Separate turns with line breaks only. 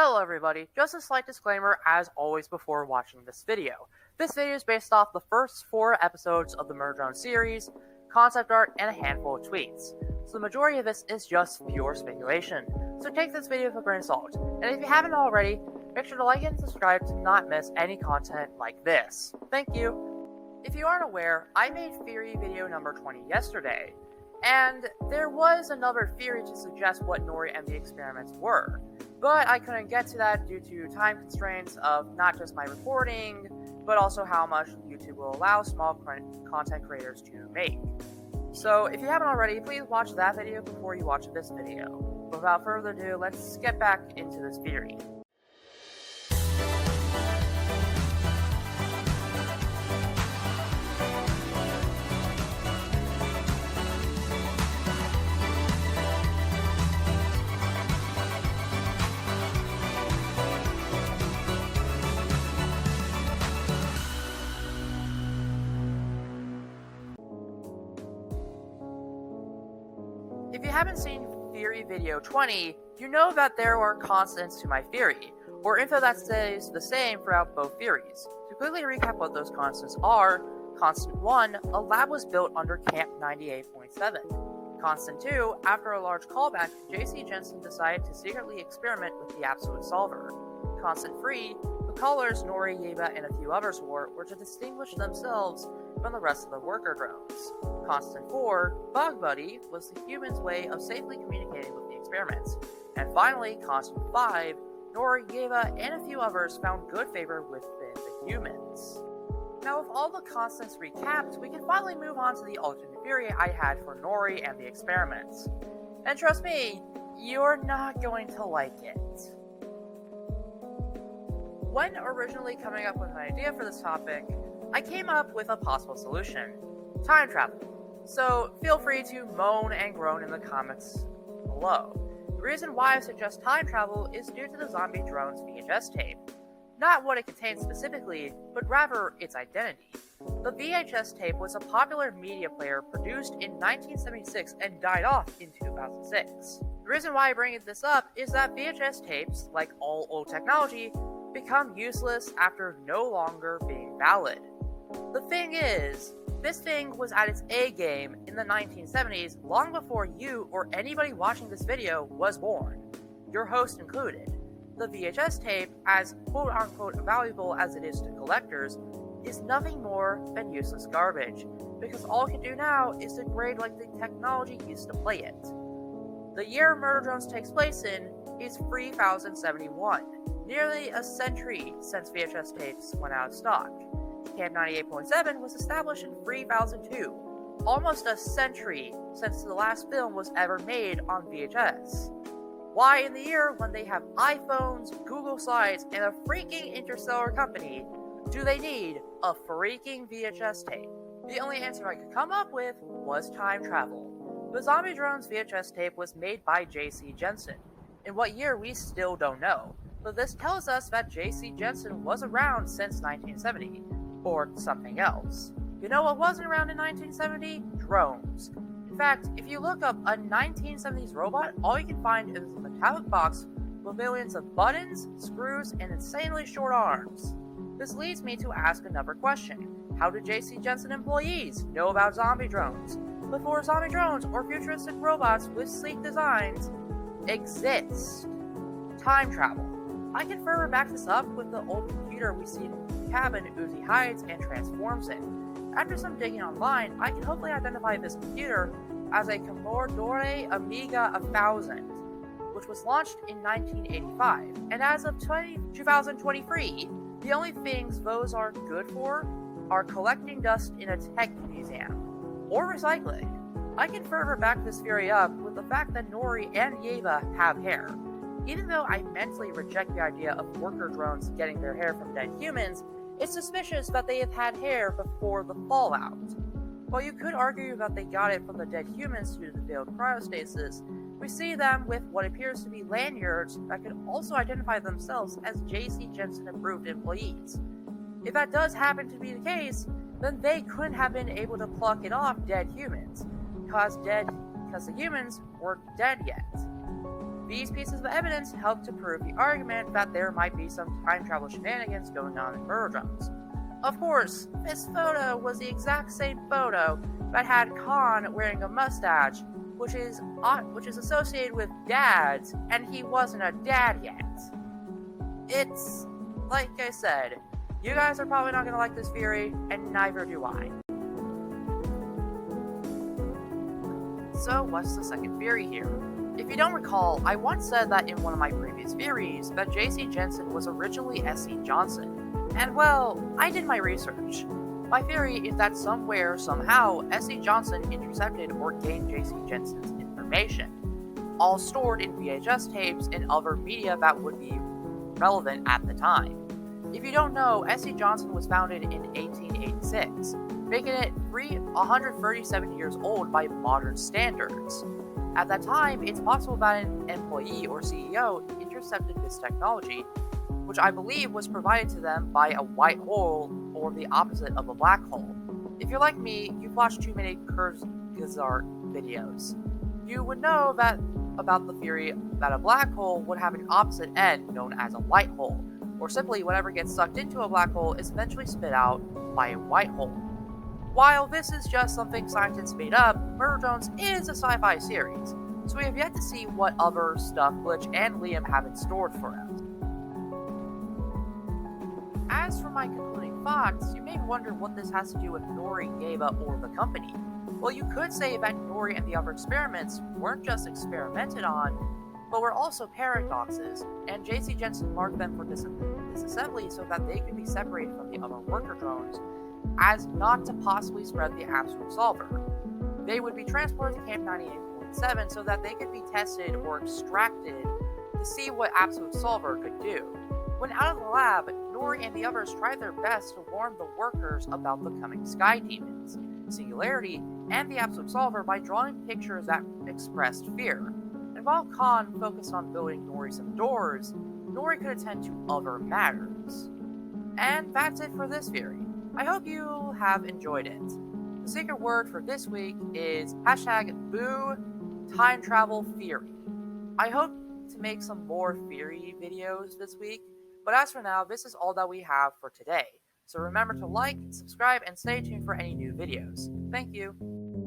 Hello everybody, just a slight disclaimer as always before watching this video. This video is based off the first 4 episodes of the Murder series, concept art, and a handful of tweets. So the majority of this is just pure speculation, so take this video with a grain of salt. And if you haven't already, make sure to like and subscribe to not miss any content like this. Thank you! If you aren't aware, I made theory video number 20 yesterday, and there was another theory to suggest what Nori and the experiments were. But I couldn't get to that due to time constraints of not just my recording, but also how much YouTube will allow small content creators to make. So if you haven't already, please watch that video before you watch this video. Without further ado, let's get back into this theory. If you haven't seen theory video 20, you know that there are constants to my theory, or info that stays the same throughout both theories. To quickly recap what those constants are, Constant 1, a lab was built under Camp 98.7. Constant 2, after a large callback, J.C. Jensen decided to secretly experiment with the Absolute Solver. Constant 3, the callers Nori, Yeva, and a few others were to distinguish themselves from the rest of the worker drones. Constant 4, Bug Buddy, was the humans' way of safely communicating with the experiments. And finally, Constant 5, Nori, Yeva, and a few others found good favor within the humans. Now with all the constants recapped, we can finally move on to the alternate theory I had for Nori and the experiments. And trust me, you're not going to like it. When originally coming up with an idea for this topic, I came up with a possible solution: time travel. So feel free to moan and groan in the comments below. The reason why I suggest time travel is due to the Zombie Drones VHS tape. Not what it contains specifically, but rather its identity. The VHS tape was a popular media player produced in 1976 and died off in 2006. The reason why I bring this up is that VHS tapes, like all old technology, become useless after no longer being valid. The thing is, this thing was at its A game in the 1970s long before you or anybody watching this video was born, your host included. The VHS tape, as quote-unquote valuable as it is to collectors, is nothing more than useless garbage, because all it can do now is degrade like the technology used to play it. The year Murder Drones takes place in is 3071, nearly a century since VHS tapes went out of stock. Camp 98.7 was established in 3002, almost a century since the last film was ever made on VHS. Why in the year when they have iPhones, Google Slides, and a freaking interstellar company do they need a freaking VHS tape? The only answer I could come up with was time travel. The Zombie Drones VHS tape was made by J.C. Jensen. In what year we still don't know, but this tells us that J.C. Jensen was around since 1970. Or something else. You know what wasn't around in 1970? Drones. In fact, if you look up a 1970s robot, all you can find is a metallic box with millions of buttons, screws, and insanely short arms. This leads me to ask another question. How did J.C. Jensen employees know about zombie drones before zombie drones or futuristic robots with sleek designs exist? Time travel. I can further back this up with the old computer we see in the cabin Uzi hides and transforms in. After some digging online, I can hopefully identify this computer as a Commodore Amiga 1000, which was launched in 1985, and as of 2023, the only things those are good for are collecting dust in a tech museum, or recycling. I can further back this theory up with the fact that Nori and Yeva have hair. Even though I mentally reject the idea of worker drones getting their hair from dead humans, it's suspicious that they have had hair before the fallout. While you could argue that they got it from the dead humans due to the failed cryostasis, we see them with what appears to be lanyards that could also identify themselves as J.C. Jensen approved employees. If that does happen to be the case, then they couldn't have been able to pluck it off dead humans, because the humans weren't dead yet. These pieces of evidence help to prove the argument that there might be some time travel shenanigans going on in Murder Of course, this photo was the exact same photo that had Khan wearing a mustache, which is associated with dads, and he wasn't a dad yet. It's like I said, you guys are probably not going to like this theory, and neither do I. So what's the second theory here? If you don't recall, I once said that in one of my previous theories that J.C. Jensen was originally S.C. Johnson. And well, I did my research. My theory is that somewhere, somehow, S.C. Johnson intercepted or gained J.C. Jensen's information, all stored in VHS tapes and other media that would be relevant at the time. If you don't know, S.C. Johnson was founded in 1886, making it 137 years old by modern standards. At that time, it's possible that an employee or CEO intercepted this technology, which I believe was provided to them by a white hole or the opposite of a black hole. If you're like me, you've watched too many Kurzgesagt videos. You would know that about the theory that a black hole would have an opposite end known as a white hole, or simply whatever gets sucked into a black hole is eventually spit out by a white hole. While this is just something scientists made up, Murder Drones is a sci-fi series, so we have yet to see what other stuff Glitch and Liam have in store for us. As for my concluding thoughts, you may wonder what this has to do with Nori, Gaba, or the company. Well, you could say that Nori and the other experiments weren't just experimented on, but were also paradoxes, and J.C. Jensen marked them for disassembly so that they could be separated from the other worker drones, as not to possibly spread the Absolute Solver. They would be transported to Camp 98.7 so that they could be tested or extracted to see what Absolute Solver could do. When out of the lab, Nori and the others tried their best to warn the workers about the coming Sky Demons, Singularity, and the Absolute Solver by drawing pictures that expressed fear. And while Khan focused on building Nori some doors, Nori could attend to other matters. And that's it for this theory. I hope you have enjoyed it. The secret word for this week is #BooTimeTravelTheory. I hope to make some more theory videos this week, but as for now, this is all that we have for today. So remember to like, subscribe, and stay tuned for any new videos. Thank you.